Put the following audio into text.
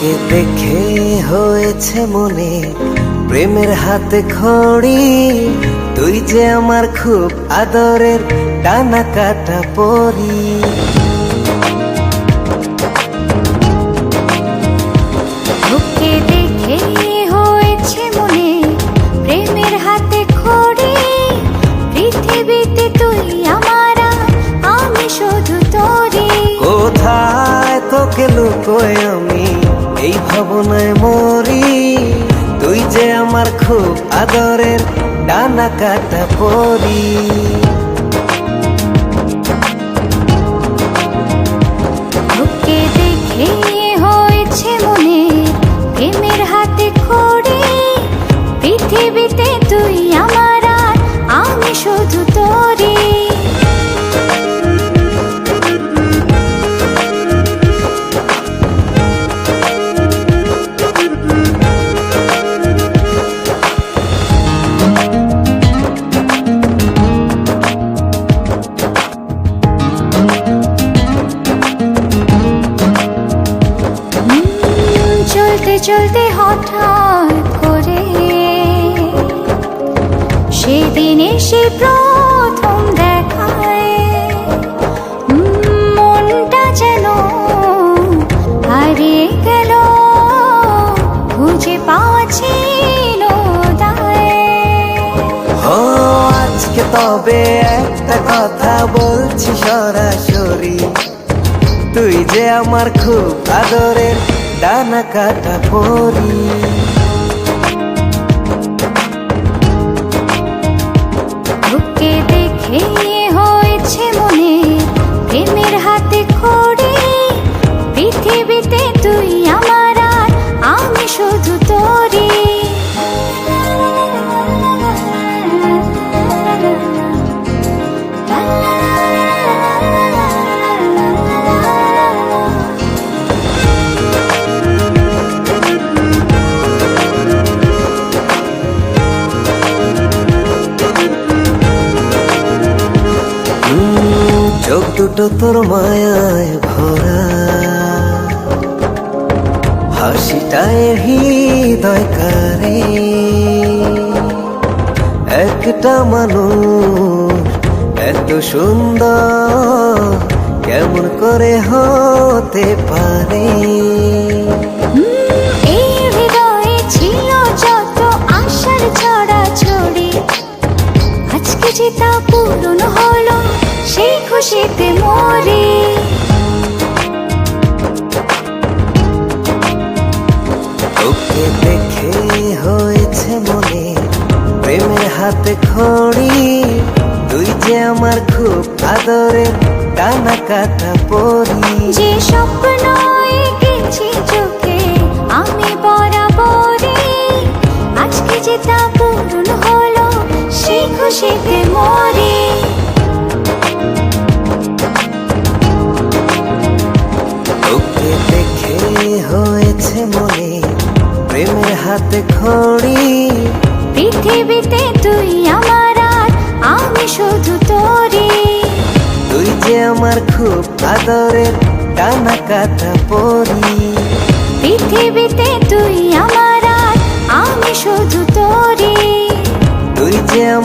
তোকে দেখে হয়েছে মনে প্রেমের হাতে খড়ি, তুই যে আমার খুব আদরের ডানা কাটা পরি। তোকে দেখে হয়েছে মনে প্রেমের হাতে খড়ি, পৃথিবীতে তুই আমার, আমি শুধু তোরি। কোথায় তোকে লুকোয় আমি এই ভাবনায় মরি, তুই যে আমার খুব আদরের ডানা কাটা পরি। তোকে দেখে হয়েছে মনে প্রেমের হাতে খড়ি, পৃথিবীতে তুই আমার, আমি শুধু তোরি। চলতে চলতে হঠাৎ করে সেদিন এসে প্রথম দেখায়, মনটা যেন হারিয়ে গেল, খুঁজে পাচ্ছিল দায়। ও আজকে তবে একটা কথা বলছি সরাসরি, তুই যে আমার খুব আদরের ডানা কাটা পরি। তোকে দেখে হয়েছে মনে প্রেমের হাতে খড়ি, পৃথিবীতে তুই আমার, আমি শুধু তোরি। চোখ দুটো তোর মায়ায় ভরা, হাসিটায় হৃদয় কারে, একটা মানুষ এত সুন্দর কেমন করে হতে পারে। এই হৃদয়ে ছিল যত আশার ছড়াছড়ি, আজকে যে তা পূরণ হলো, সেই খুশিতে মরি। তোকে দেখে হয়েছে মনে প্রেমের হাতে খড়ি, তুই যে আমার খুব আদরের ডানা কাটা পরি। যে স্বপ্ন এঁকেছি চোখে আমি বরাবরই, আজকে যে তা পূরণ হলো, সেই খুশিতে মরি। তোকে দেখে হয়েছে মনে প্রেমের হাতে খড়ি, পৃথিবীতে তুই আমার, আমি শুধু তোরি। তুই যে আমার খুব আদরের ডানা কাটা পরি। পৃথিবীতে তুই আমার।